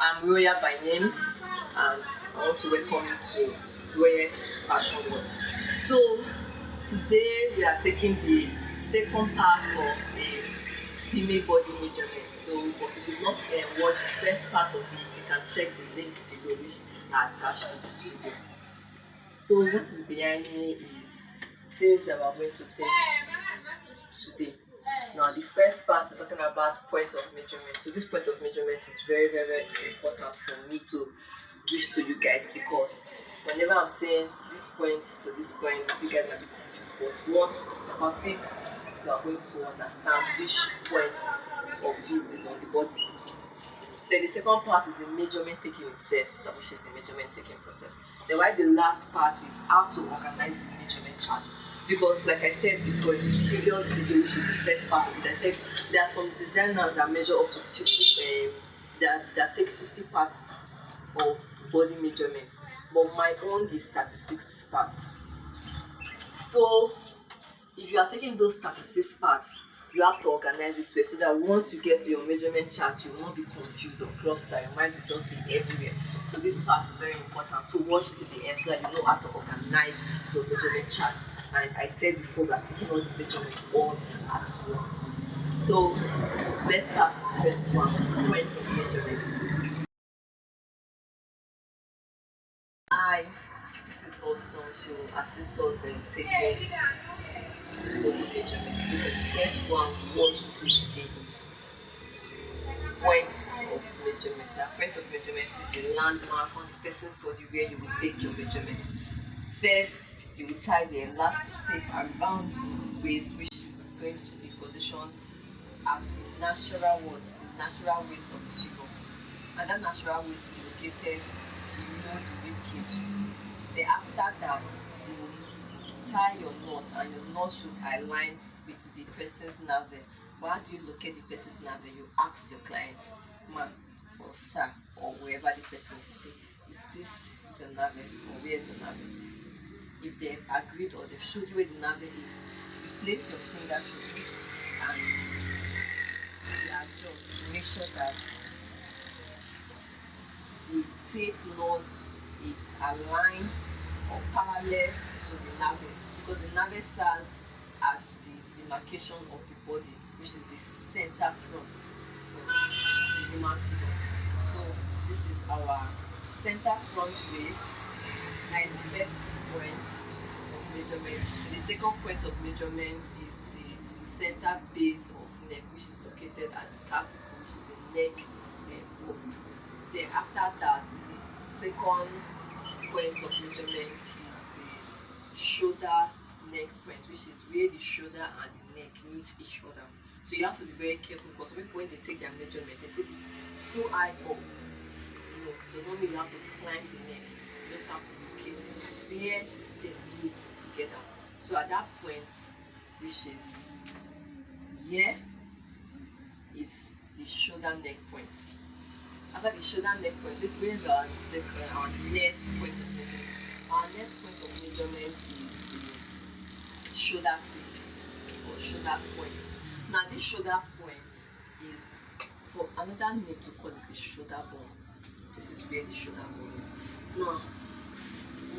I'm Roya by name, and I want to welcome you to Roya's Fashion World. So, today we are taking the second part of the female body measurement. So, but if you've not watched the first part of it, you can check the link below which are attached to this video. So, what is behind me is things that we're going to take today. Now, the first part is talking about point of measurement. So, this point of measurement is very important for me to give to you guys, because whenever I'm saying this point to this point, you guys might be confused. But once we talk about it, you are going to understand which point of it is on the body. Then the second part is the measurement taking itself, which is the measurement taking process. Then why the last part is how to organize the measurement chart. Because like I said before in the previous video, which is the first part of it, I said there are some designers that measure up to 50 that take 50 parts of body measurement, but my own is 36 parts. So if you are taking those 36 parts, you have to organize it well, so that once you get to your measurement chart, you will not be confused or clustered. Your mind will just be everywhere. So this part is very important. So watch till the end so that you know how to organize your measurement chart. And I said before, we are taking all the measurement all at once. So let's start with the first one, point of measurement. Hi, this is also to assist us in taking body measurement. So the first one we want to do today is points of measurement. The point of measurement is the landmark on the person's body where you will take your measurement. First, you will tie the elastic tape around the waist, which is going to be positioned as the natural waist of the figure. And that natural waist is located below the rib cage. Then after that, you tie your knot, and your knot should align with the person's navel. But how do you locate the person's navel? You ask your client, ma'am or sir, or wherever the person is, say, is this your navel, or where is your navel? If they have agreed or they've showed you where the navel is, you place your finger to it and you adjust to make sure that the tape knot is aligned or parallel to the navel, because the navel serves as the demarcation of the body, which is the center front for the human figure. So this is our center front waist. That is the first point of measurement. And the second point of measurement is the center base of neck, which is located at the clavicle, which is the neck bone. Then after that, the second point of measurement is the shoulder neck point, which is where the shoulder and the neck meet each other. So you have to be very careful, because some people, when they take their measurement, they take it so high up. Does not mean you have to climb the neck. You just have to locate where they meet together. So at that point, which is here, is the shoulder neck point. After the shoulder neck point, which brings our next point of measurement. Our next point of measurement is the shoulder tip or shoulder point. Now this shoulder point is, for another name to call it, is shoulder bone. This is where the shoulder bone is. Now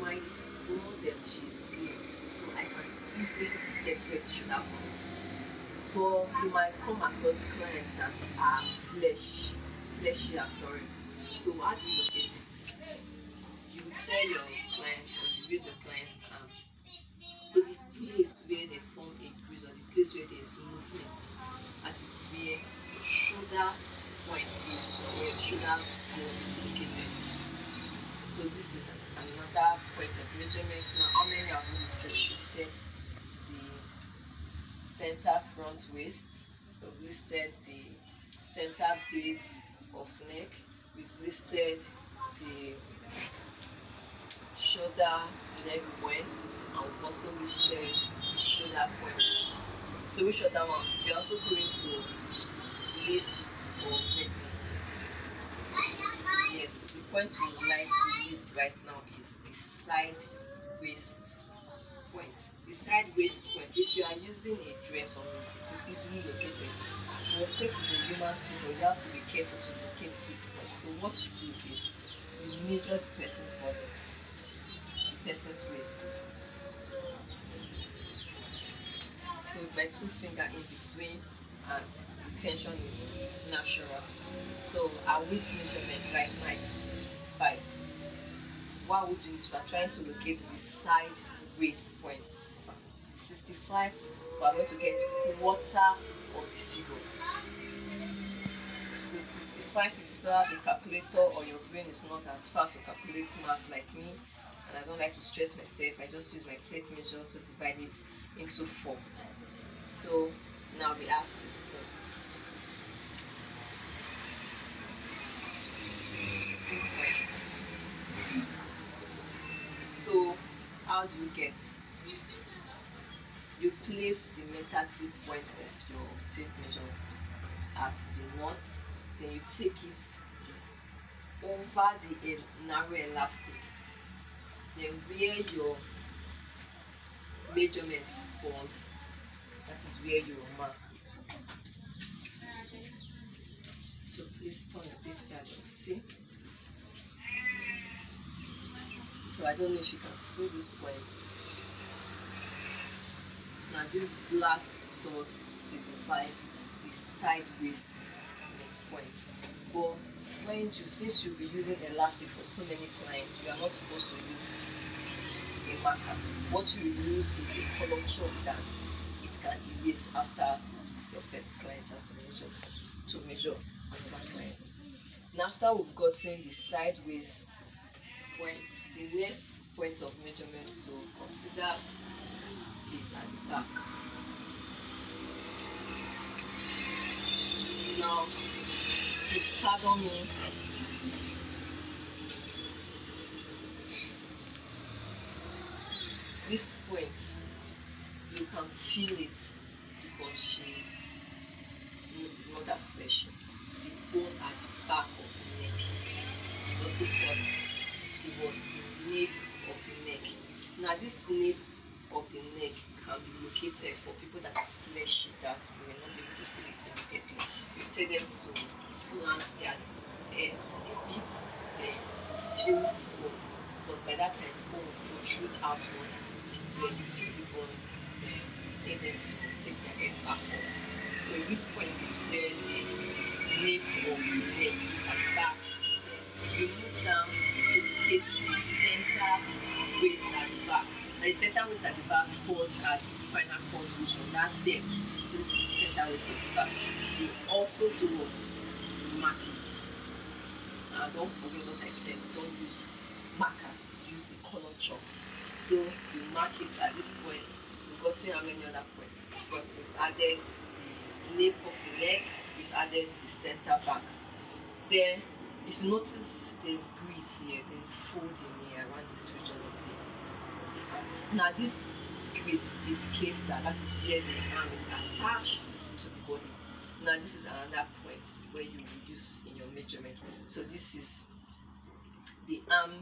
my model, she is slim, so I can easily detect where the shoulder bone is. But you might come across clients that are fleshier. So how do you locate it? You would tell your client, or you use your client's arm. So the place where they form a crease, or the place where there is movement, that is where the shoulder point is, or where the shoulder bone is located. So this is another point of measurement. Now, how many have we listed? We listed the center front waist, we've listed the center base of neck, we've listed the shoulder neck point, and we've also listed the shoulder point. So which other one? We're also going to list or neck. Yes, the point we would like to list right now is the side waist point. The side waist point, if you are using a dress on this, it is easily located. But since it's a human figure, you have to be careful to locate this point. So what you do is you measure the person's body, the person's waist. So with my two finger in between, and the tension is natural. So our waist measurement right now is 65. What we do is we are trying to locate the side waist point. 65, we are going to get quarter of the figure. So 65, if you don't have a calculator or your brain is not as fast to calculate maths like me, and I don't like to stress myself, I just use my tape measure to divide it into 4. So now we have 16. 16 points. So how do you get? You place the metal tip point of your tape measure at the knot, then you take it over the narrow elastic, then where your measurement falls, that is where you will mark. So please turn a bit so I don't see. So I don't know if you can see this point. Now this black dot signifies the side waist point. But mind you, since you'll be using elastic for so many clients, you are not supposed to use a marker. What you will use is a color chalk that it can erase after your first client has measured to measure another client. Now after we've gotten the side waist point, the next point of measurement to consider is at the back. Now, please pardon me. This point, you can feel it because she is not that fleshy. The bone at the back of the neck is also called the nape of the neck. Now, this nape of the neck can be located for people that are fleshy, that you may not be able to feel it immediately. You tell them to slant their head a bit, then you feel the bone, because by that time the bone will protrude outward. When you feel the bone, then you tell them to take their head back up. So this point is where the nape of the neck is at the back. Then you move down to locate the center waist at the back. And the center waist at the back falls at the spinal cord region, that depth. So this is the center waist at the back. You also do what? Mark it. Don't forget what I said. Don't use marker. Use a color chalk. So you mark it at this point. We've gotten how many other points? But we've added the nape of the neck. We've added the center back. Then, if you notice, there's grease here. There's folding here around this region of the arm. Now, this grease indicates that is where the arm is attached to the body. Now, this is another point where you will use in your measurement. So this is the arm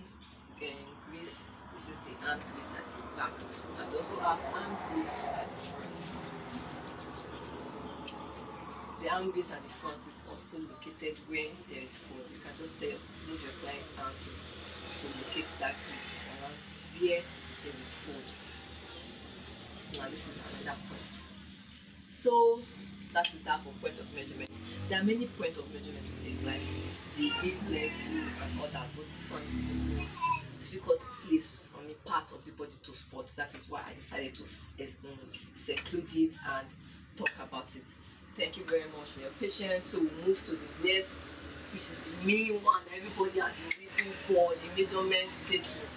grease. This is the arm grease at the back, and also have arm grease at the front. The arm grease at the front is also located where there is fold. You can just move your client's arm to locate that grease around where there is fold. Now this is another point. So that is that for point of measurement. There are many points of measurement to take, like the hip level and all that, but this one is the most difficult place on a part of the body to spot. That is why I decided to seclude it and talk about it. Thank you very much for your patience. So we'll move to the next, which is the main one everybody has been waiting for, the measurement taking.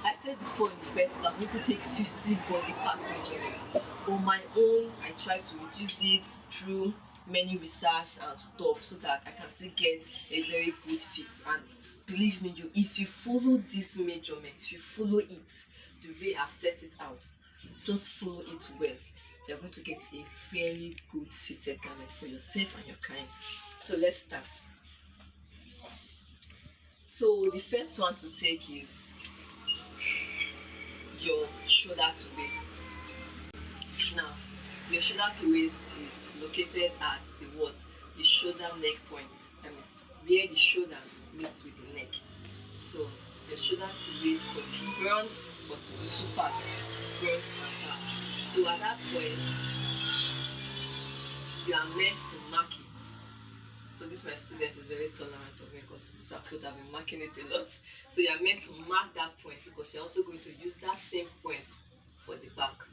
I said before in the first class, we could take 50 body part measurements. On my own, I tried to reduce it through many research and stuff so that I can still get a very good fit. And believe me, if you follow this measurement, if you follow it the way I've set it out, just follow it well, you're going to get a very good fitted garment for yourself and your clients. So let's start. So the first one to take is your shoulder to waist. Now, Your shoulder to waist is located at the what? The shoulder neck point. That means where the shoulder meets with the neck. So your shoulder to waist from the front, but it's in two parts, front and back. So at that point, you are meant to mark it. So this my student is very tolerant of me because this approach I've been marking it a lot. So you are meant to mark that point because you're also going to use that same point for the back.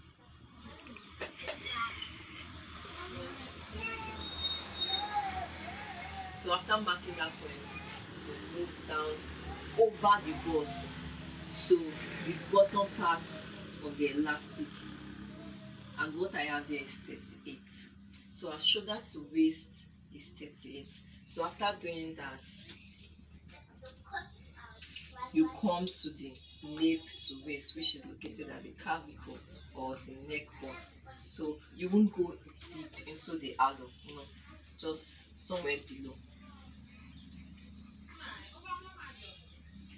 So after marking that point, you move down over the bust. So the bottom part of the elastic, and what I have here is 38. So our shoulder to waist is 38. So after doing that, you come to the nape to waist, which is located at the clavicle or the neck bone. So you won't go deep into the aloe, no, just somewhere below.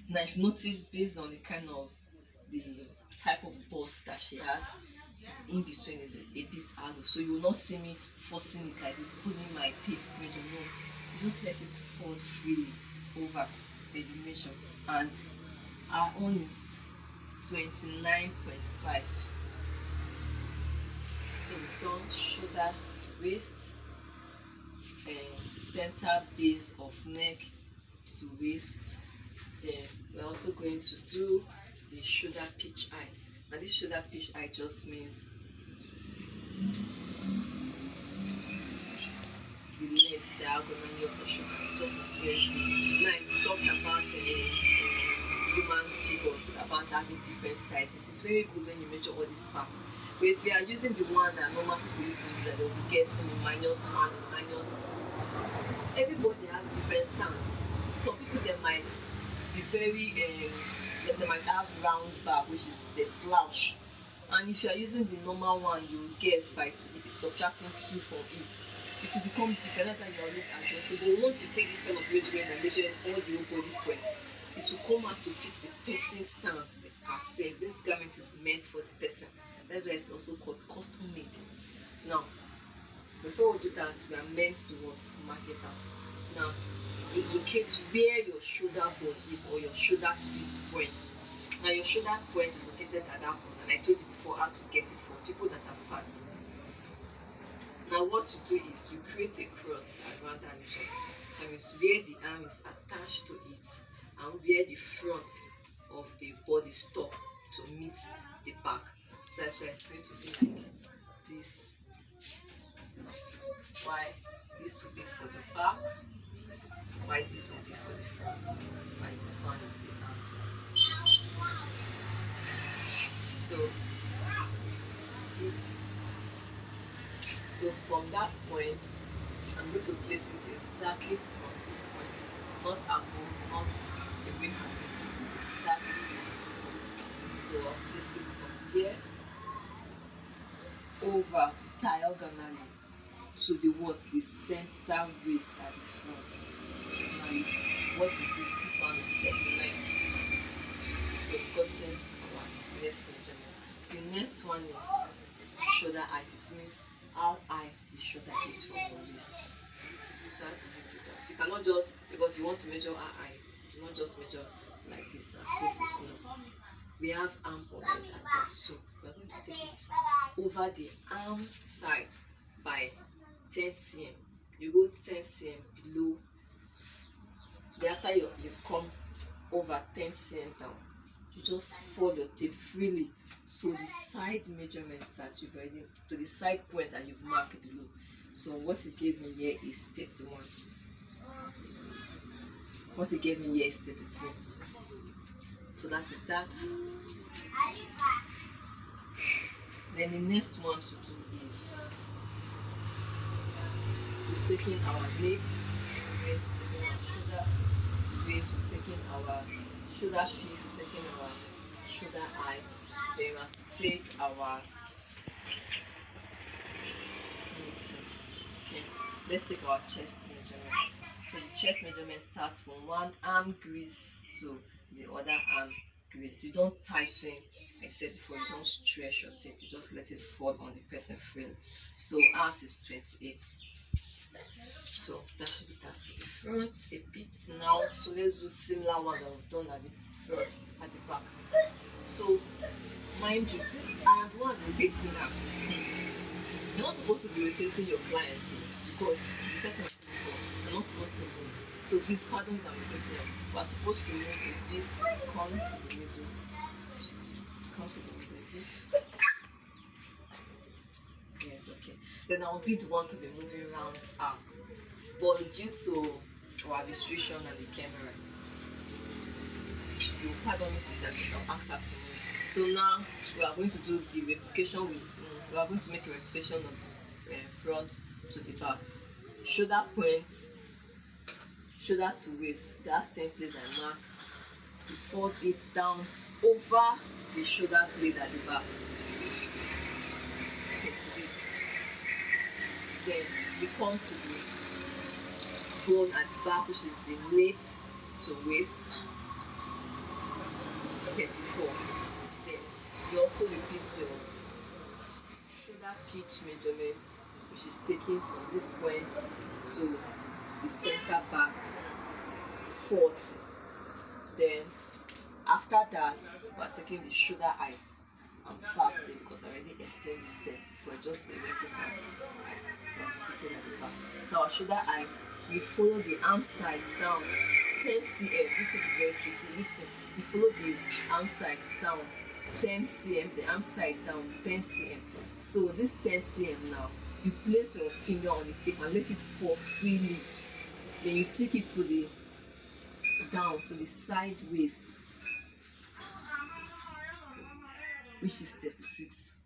Now, if you notice, based on the kind of the type of bust that she has, in between is a bit aloe. So you will not see me forcing it like this, pulling my tape measure. No, just let it fall freely over, then you measure. And our own is 29.5. So we've done shoulder to waist, center base of neck to waist. Then we're also going to do the shoulder pitch height. Now this shoulder pitch height just means the length diagonally of the shoulder. Just very good. Now if you talk about human figures, about having different sizes, it's very good when you measure all these parts. But if you are using the one that normal people use, they'll be guessing the -1 and -2. Everybody has different stance. Some people they might be very they might have round back, which is the slouch. And if you are using the normal one, you will guess by subtracting 2 from it. It will become different. That's why you always adjust. So once you take this kind of measurement and measure all the whole body points, it will come out to fit the person's stance herself. This garment is meant for the person. That's why it's also called custom made. Now, before we do that, we are meant to what? Mark it out. Now, indicate where your shoulder bone is or your shoulder tip point. Now, your shoulder point is located at that point, and I told you before how to get it for people that are fat. Now, what you do is you create a cross around that region. That means where the arm is attached to it and where the front of the body stop to meet the back. That's why it's going to be like this. Why this will be for the back, why this will be for the front, why this one is the arm. So this is it. So from that point, I'm going to place it exactly from this point, not above, not away from it, exactly from this point. So I'll place it from here over diagonally to the what? The center waist at the front. And what is this? This one is 39. We've gotten our next measurement. The next one is shoulder height. It means how high the shoulder is from your waist. So how do you do that? You cannot just, because you want to measure how high, do not just measure like this and place it. No. We have arm borders at that. So we're going to take it over the arm side by 10 cm. You go 10 cm below. Then after you've come over 10 cm down, you just fold your tape freely. So the side measurements that you've already, to the side point that you've marked below. So what it gave me here is 31. What it gave me here is 33. So that is that. Then the next one to do is we've taken our nape, we've taken our shoulder to waist, we've taken our shoulder peak, we've taken our shoulder height. Then we have to take our let's take our chest measurement. So the chest measurement starts from one arm grease to the other arm grace. You don't tighten. I said before, you don't stretch your tape. You just let it fall on the person freely. So ours is 28. So that should be that for the front a bit now. So let's do similar one that we've done at the front, at the back. So mind you, see, I am one rotating now. You're not supposed to be rotating your client too, because the person is you're not supposed to move. So please pardon that I'm rotating them. We are supposed to move a bit, come to the middle, come to the middle a bit. Yes, okay. Then I'll be the one to be moving around up. But due to our restriction and the camera, you pardon me so that I'll ask her to move. So now we are going to do the replication with, we are going to make a replication of the front to the back. Shoulder point, shoulder to waist, that same place I mark. You fold it down over the shoulder blade at the back. Then you come to the bone at the back, which is the nape to waist, 34. Then you also repeat your shoulder pitch measurement, which is taken from this point to the center back, 40. Then after that, we are taking the shoulder height. I'm fasting because I already explained this step for just a replicant. So our shoulder height, we follow the arm side down 10 cm. This case is very tricky. Listen, you follow the arm side down 10 cm, the arm side down 10 cm. So this 10 cm now, you place your finger on the tape and let it fall freely. Then you take it to the down to the side waist, which is 36.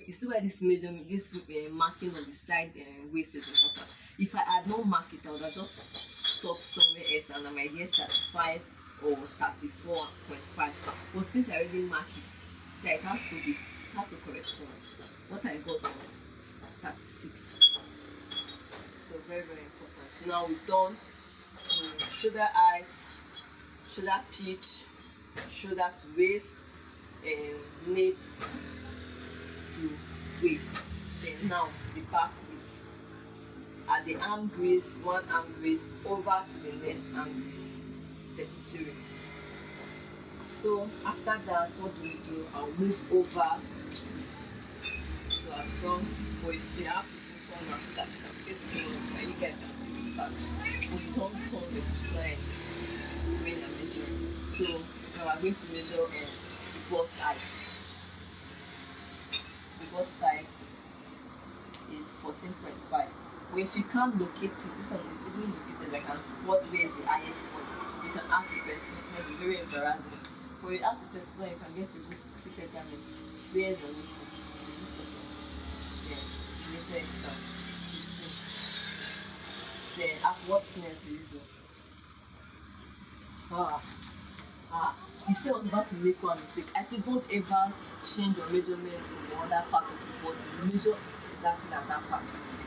You see why this measurement, this marking on the side waist is important. If I had not marked it, I would have just stopped somewhere else and I might get 35 or 34.5. But since I already marked it, it has to correspond. What I got was 36. So very, very important. So now we've done shoulder height, shoulder pitch, shoulder to waist, nape to waist. Then now the back width. At the arm grace, one arm grace over to the next arm grace, 33. So after that, what do? I'll move over to our front. But you see, I have to still turn now so that you can get the and you guys can see this part. But you don't turn the clients when you're measuring. So now we're going to measure the bust height. The bust height is 14.5. But if you can't locate it, this one is easily located. I can spot where is the highest point. You can ask the person. It might be very embarrassing. But you ask the person so you can get a good fitted garment. Where is the local? This one. Then measure it down. 15. Then what next do you do? You say I was about to make one mistake. I said don't ever change your measurements to the other part of the body. Measure exactly at that part.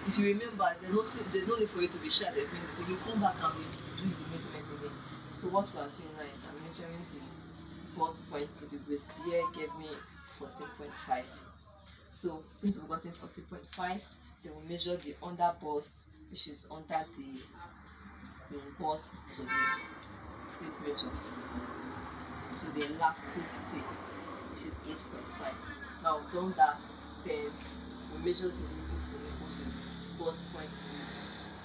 If you remember, there's no need for you to be shy at the doing this. You come back and do the measurement again. So what we are doing now is I'm measuring the bust point to the waist. Here gave me 14.5. So since we've gotten 14.5, then we'll measure the under bust, which is under the bust to the tape measure, to the elastic tape, which is 8.5. Now we've done that, then we measure the nipple to nipple, which is bust point width.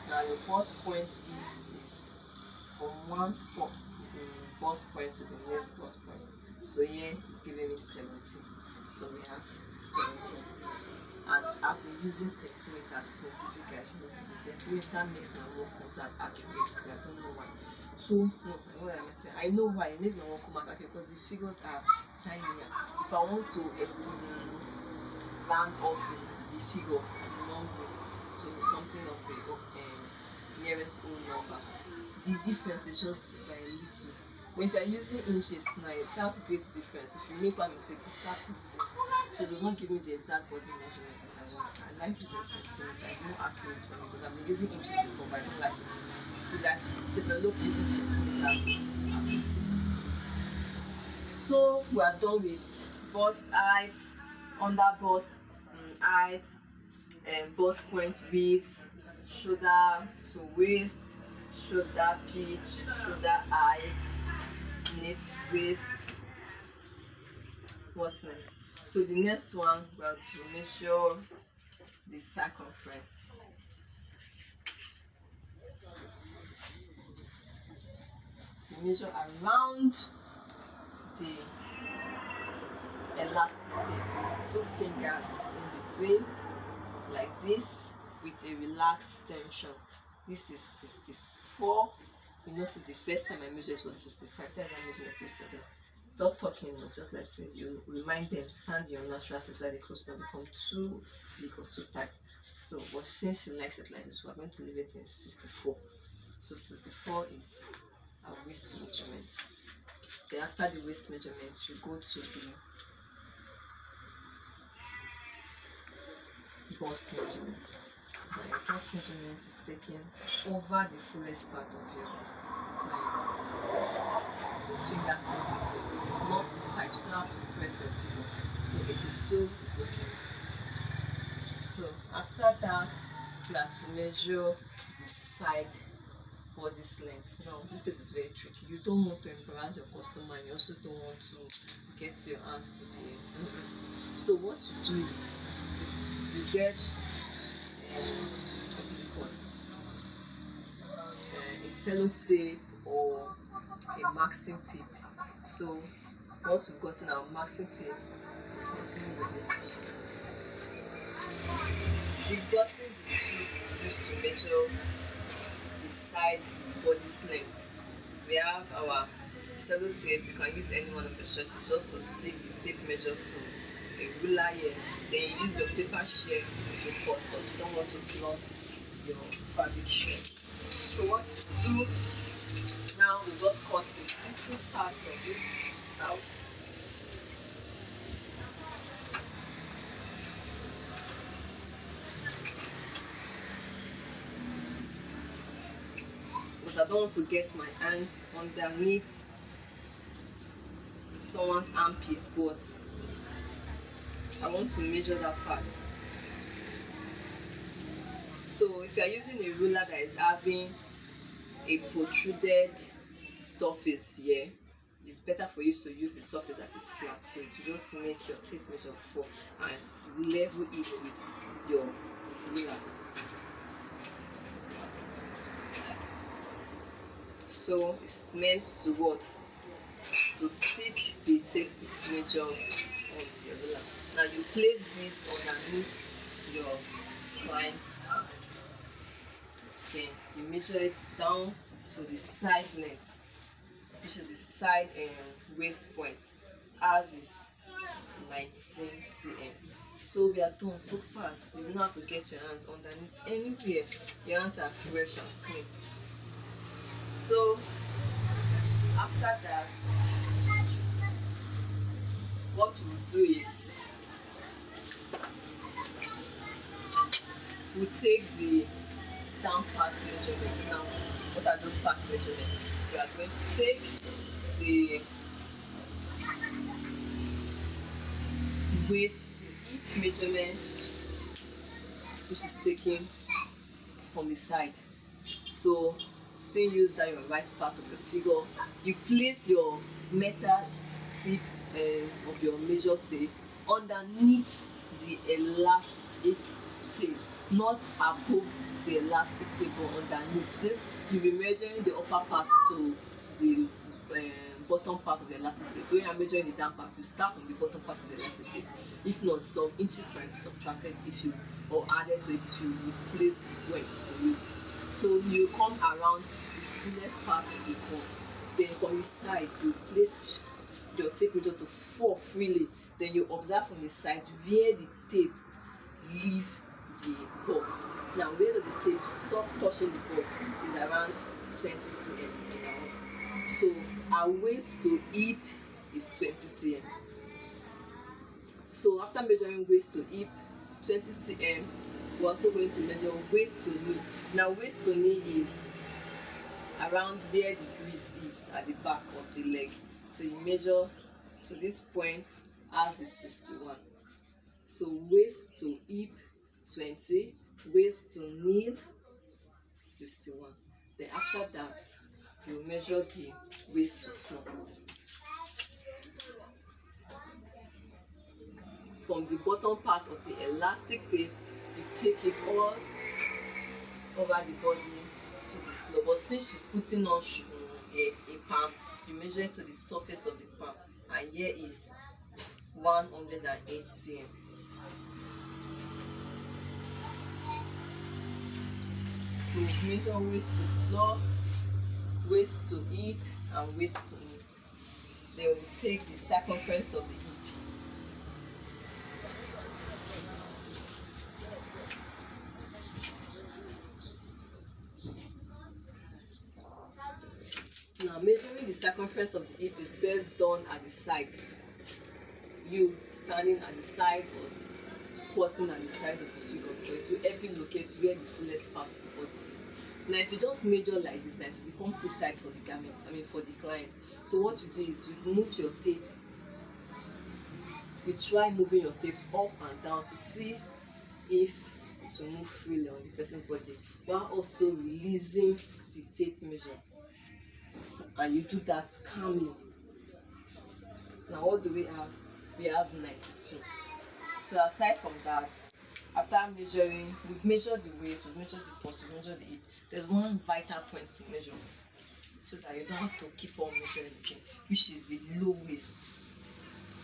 Now your bust point width is from one spot bust point to the next bust point. So here it's giving me 17. So we have 17. And I've been using centimeters for scientific guys. Centimeter makes my work contact accurate. I don't know why. So no, I know what I'm saying. I know why it makes my work come out accurate because the figures are tiny. If I want to estimate round off the figure, the number, so something of a nearest whole number, the difference is just by a little. But if you're using inches now, that's a great difference. If you make one mistake, you start using. So it does not give me the exact body measurement that I want. I like using centimeters, it's more accurate to me because I've been using inches before, but I don't like it. So that's develop using centimeters. So So we are done with bust height, under bust height, bust point width, shoulder to waist, shoulder pitch, shoulder height, neck waist. What next? So the next one we are to measure the circumference. We measure around the elastic tape with 2 fingers in between, like this, with a relaxed tension. This is 64. You notice the first time I measured it was 65. That's how I measured it yesterday. Not talking, no, just like say you remind them, stand your natural shape so that the clothes don't become too big or too tight. So, but since she likes it like this, we're going to leave it in 64. So 64 is our waist measurement. Then after the waist measurement, you go to the bust measurement. Now your bust measurement is taken over the fullest part of your client. 2 fingers in between, not too tight. You don't have to press your finger. So 82 is okay. So after that, you have to measure the side body length. Now this bit is very tricky. You don't want to embarrass your customer, and you also don't want to get your hands to be. So what you do is you get what is it called? A sellotape or a masking tape. So once we've gotten our masking tape, we continue with this. We've gotten the tape used to measure the side body length. We have our sellotape. You can use any one of your stretches just to stick the tape measure to a ruler here. Then you use your paper shear to cut because you don't want to blunt your fabric shear. So what you do now, we just cut the little part of it out. Because I don't want to get my hands underneath someone's armpit, but I want to measure that part. So if you are using a ruler that is having a protruded surface here, it's better for you to use a surface that is flat. So to just make your tape measure 4 and level it with your ruler. So it's meant to what? To stick the tape measure on your ruler. Now you place this underneath your client's arm. Then you measure it down to the side length, which is the side waist point, as is 19 cm. So we are done so fast. You don't have to get your hands underneath anywhere. Your hands are fresh and clean. So after that, what we'll do is we take the down part measurement. Now, what are those part measurements? We are going to take the waist to hip measurement, which is taken from the side. So still use that your right part of the figure. You place your metal tip of your measure tape underneath the elastic tape, not above the elastic tape or underneath. Since you'll be measuring the upper part to the bottom part of the elastic tape, so when you're measuring the down part, you start from the bottom part of the elastic tape. If not, some inches can be subtracted if you or added to it if you misplace weights to use. So you come around the thinnest part of the curve. Then from the side, you place your tape measure to fall freely. Then you observe from the side where the tape leave the butt. Now where the tape stop touching the butt is around 20 cm. So our waist to hip is 20 cm. So after measuring waist to hip 20 cm, we're also going to measure waist to knee. Now waist to knee is around where the crease is at the back of the leg. So you measure So this point has the 61. So waist to hip 20, waist to knee 61. Then after that, you measure the waist to floor. From the bottom part of the elastic tape, you take it all over the body to the floor. But since she's putting on a palm, you measure it to the surface of the palm, and here is 108 cm. So measure waist to floor, waist to hip, and waist to knee. Then we take the circumference of the hip. Now measuring the circumference of the hip is best done at the side. You standing at the side or squatting at the side of the figure, because it will help you locate where the fullest part of the body is. Now if you just measure like this, now it will become too tight for the garment, for the client. So what you do is you move your tape. You try moving your tape up and down to see if it will move freely on the person's body, while also releasing the tape measure. And you do that calmly. Now what do we have? We have 92. So aside from that, after measuring, we've measured the waist, we've measured the bust, we've measured the hip. There's one vital point to measure, so that you don't have to keep on measuring again, which is the low waist,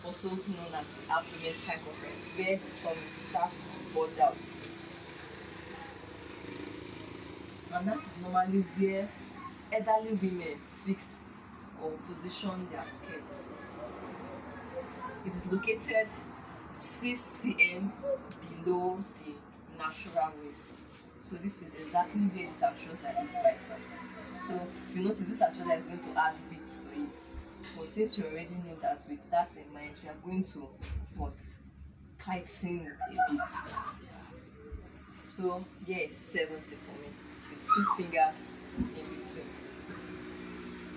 also known as the abdomen circumference, where the tummy starts to bulge out. And that is normally where elderly women fix or position their skirts. It is located 6 cm below the natural waist. So this is exactly where this trouser is right now. So if you notice, this trouser is going to add width to it. But since you already know that, with that in mind, you are going to tighten a bit. So here is 70 for me, with 2 fingers in between.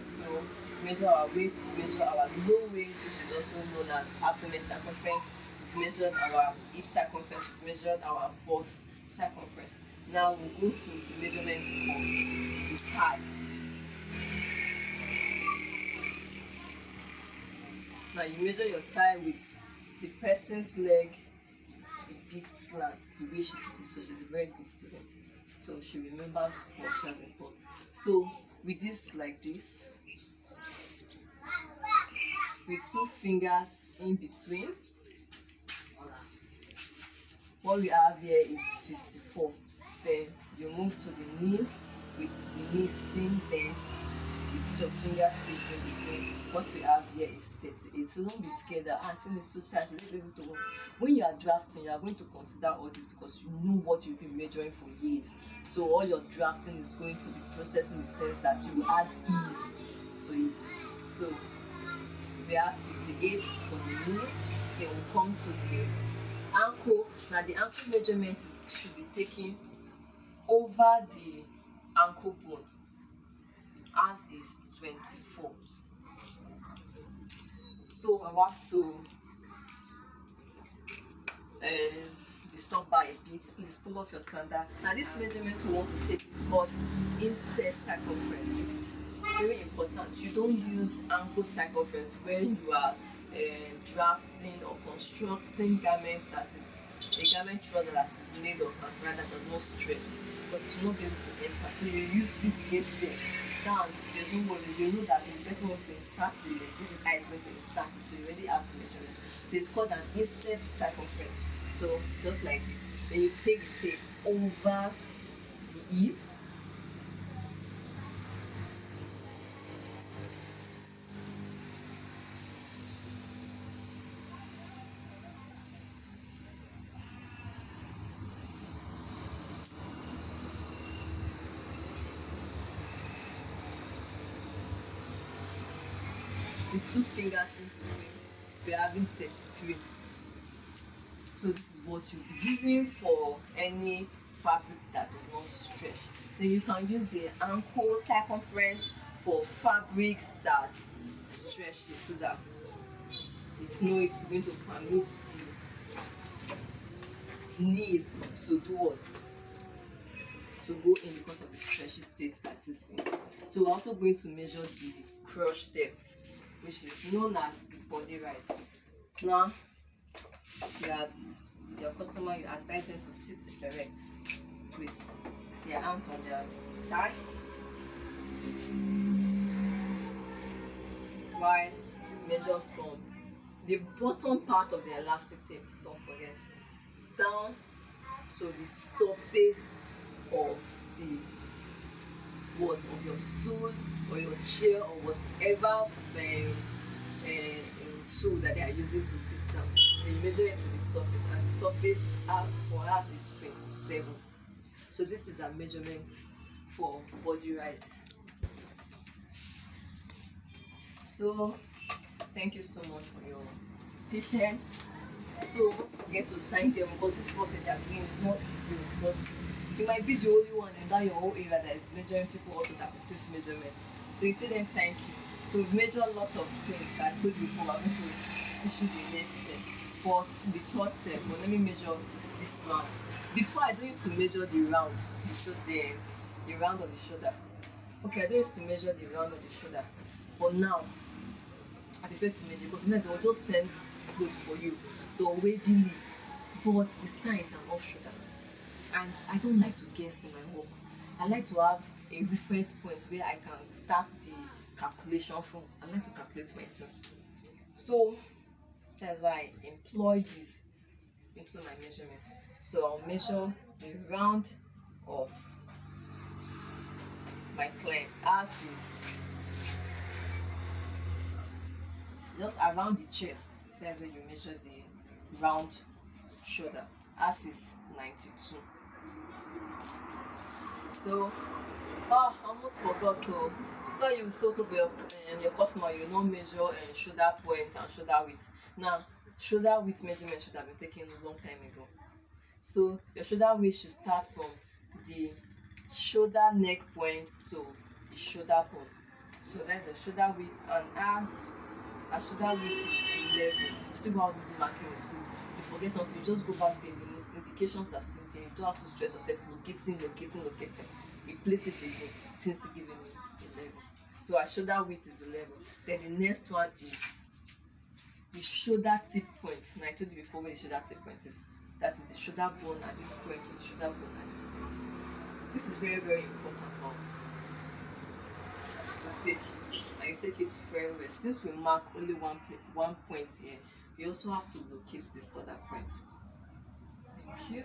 So measure our waist, measure our low waist, which is also known as abdomen circumference. We've measured our hip circumference, we've measured our bust circumference. Now we'll go to the measurement of the thigh. Now you measure your thigh with the person's leg a bit slant, the way she did it. So she's a very good student, so she remembers what she has been taught. So with this like this, with 2 fingers in between, what we have here is 54. Then you move to the knee with the knee still bent, with your fingertips in between. What we have here is 38. So don't be scared that until it's too tight, you don't be able to go. When you are drafting, you are going to consider all this, because you know what you've been measuring for years. So all your drafting is going to be processed in the sense that you will add ease to it. So we have 58 for the knee. Then we come to the ankle. Now the ankle measurement should be taken over the ankle bone, as is 24. So I have to stop by a bit. Please pull off your standard. Now this measurement you want to take is called instep circumference. It's very important. You don't use ankle circumference when you are drafting or constructing garments that is a garment trouser that is made of and that does not stretch, because it will not be able to enter. So you use this instep. Now there's no worries. You know that if the person wants to insert the leg, this is how it's going to insert it. So you already have the measurement. So it's called an instep circumference. So just like this, then you take the tape over the hip. With 2 fingers in between, we are having 33. So this is what you'll be using for any fabric that does not stretch. Then you can use the ankle circumference for fabrics that stretches, so that it's going to permit the nail to do what? To go in because of the stretchy state that is in. So we're also going to measure the crush depth, which is known as the body rise. Now, your customer, you advise them to sit erect with their arms on their side, while measure from the bottom part of the elastic tape, don't forget, down to the surface of the of your stool or your chair or whatever tool that they are using to sit down. They measure it to the surface, and the surface as for us is 27. So this is a measurement for body rise. So thank you so much for your patience. So get to thank them, because this work that they are doing is not easy, because you might be the only one in that your whole area that is measuring people up to 36 measurements. So you tell them thank you. So we've measured a lot of things. I told you before, I'm going to teach you the next step. But the third step, but let me measure this round. Before, I don't used to measure the round, the round of the shoulder. Okay, I don't used to measure the round of the shoulder. But now, I prefer to measure, because then they will just send clothes for you. They'll waving it. But the style is an off shoulder. And I don't like to guess in my work. I like to have a reference point where I can start the calculation from. I like to calculate my things. So that's why I employ this into my measurements. So I'll measure the round of my client as is just around the chest. That's where you measure the round shoulder, as is 92. So I almost forgot to tell you, so for your customer, you not measure shoulder point and shoulder width. Now, shoulder width measurement should have been taken a long time ago. So your shoulder width should start from the shoulder neck point to the shoulder bone. So that's your shoulder width, and as a shoulder width is 11, you still go how this marking is good. You forget something, you just go back there. The indications are still there. You don't have to stress yourself locating. You place it again, things giving me 11. So our shoulder width is 11. Then the next one is the shoulder tip point. And I told you before where the shoulder tip point is. That is the shoulder bone at this point, or the shoulder bone at this point. This is very, very important to take. And you take it very well. Since we mark only one point here, we also have to locate this other point. Thank you.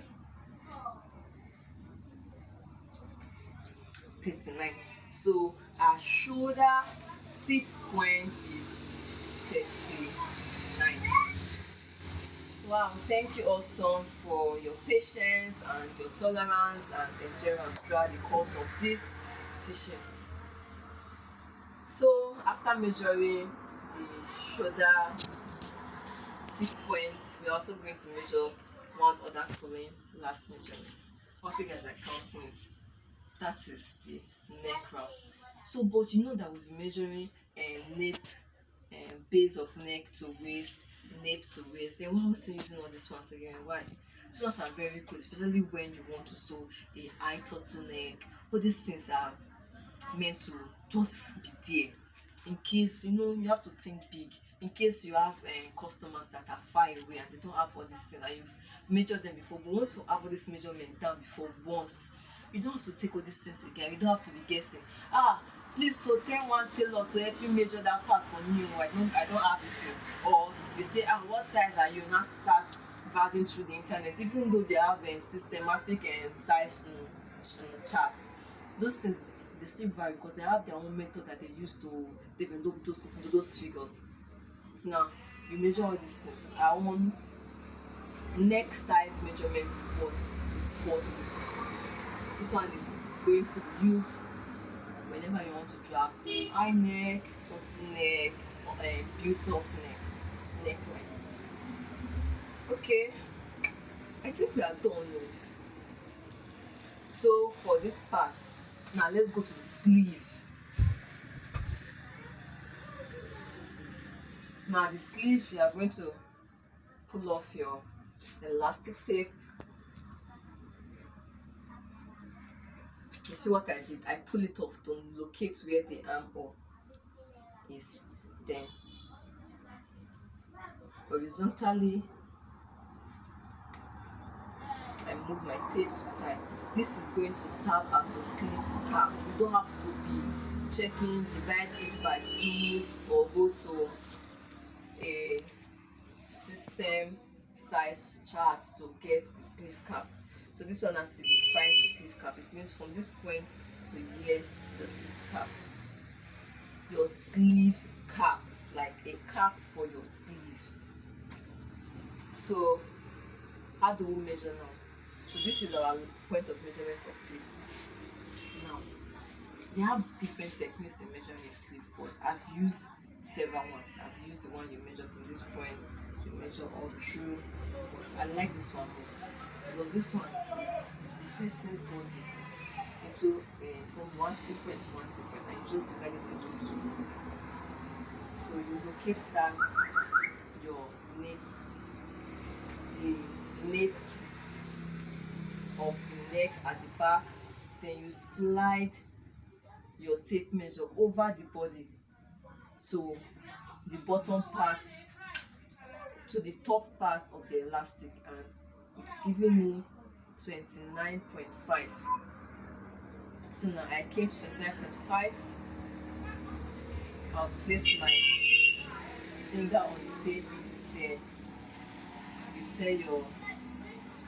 39. So our shoulder tip point is 39. Wow, thank you also for your patience and your tolerance and endurance throughout the course of this teaching. So after measuring the shoulder tip points, we're also going to measure one other following last measurement. Hope you guys are counting it. That is the neck round. So, but you know that we'll be measuring nape, base of neck to waist, nape to waist. Then why are we still using all these ones again? Why? These ones are very good, especially when you want to sew a high turtleneck. All these things are meant to just be there in case you have to think big. In case you have customers that are far away and they don't have all these things and you've measured them before, but once you have all this measurement done before once, you don't have to take all these things again. You don't have to be guessing. Please, so tell one tailor to help you measure that part for me. I don't have it. Or you say, what size are you? Now start browsing through the internet, even though they have systematic size charts. Those things, they still vary because they have their own method that they use to develop those figures. Now, you measure all these things. Our own neck size measurement is what? Is 40. This one is going to be used whenever you want to draft high neck, turtleneck, or built-up neckline. Okay, I think we are done now. So for this part, now let's go to the sleeve. Now the sleeve, you are going to pull off your elastic tape. You see what I did? I pull it off to locate where the armhole is. Then horizontally, I move my tape to tie. This is going to serve as your sleeve cap. You don't have to be checking, divide it by 2 or go to a system size chart to get the sleeve cap. So this one has signifies the sleeve cap. It means from this point to here, your sleeve cap. Your sleeve cap, like a cap for your sleeve. So how do we measure now? So this is our point of measurement for sleeve. Now, they have different techniques in measuring a sleeve, but I've used several ones. I've used the one you measure from this point, you measure all through, but I like this one more, because this one is the person's body into from one tip point to one tip point, and you just divide it into 2. So you locate that your nape, the nape of the neck at the back, then you slide your tape measure over the body to the bottom part, to the top part of the elastic, and it's giving me 29.5. So now I came to 29.5. I'll place my finger on the tape. Then you tell your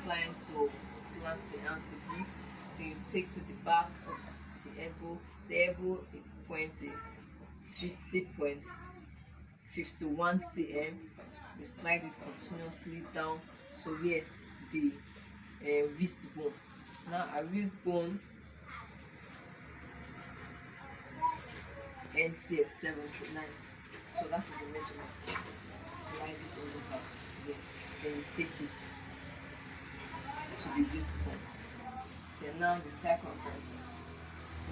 client to slant the arm a bit. Then you take to the back of the elbow. The elbow point is 50.51 cm. You slide it continuously down to where the wrist bone. Now a wrist bone ends here 79. So that is the measurement. Slide it all over here. Then you take it to the wrist bone. Then now the circumferences. So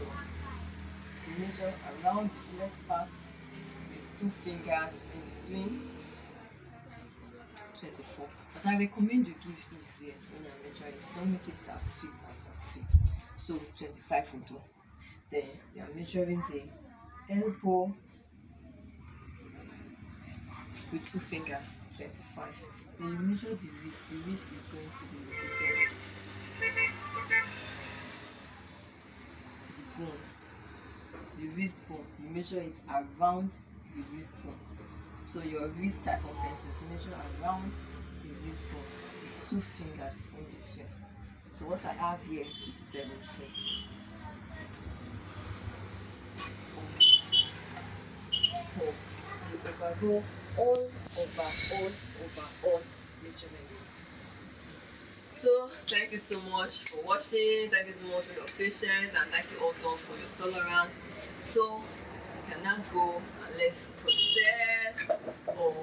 you measure around the fullest part with 2 fingers in between. 24. But I recommend you give easier when you're measuring it. Don't make it as fit as fit. So 25 will do. Then you are measuring the elbow with 2 fingers, 25. Then you measure the wrist. The wrist is going to be located. The bones. The wrist bone, you measure it around the wrist bone. So your wrist circumferences measure around the wrist bone with 2 fingers in between. So what I have here is 17. It's 4. You overgo all measurements. So thank you so much for watching. Thank you so much for your patience, and thank you also for your tolerance. So you can now go and let's process or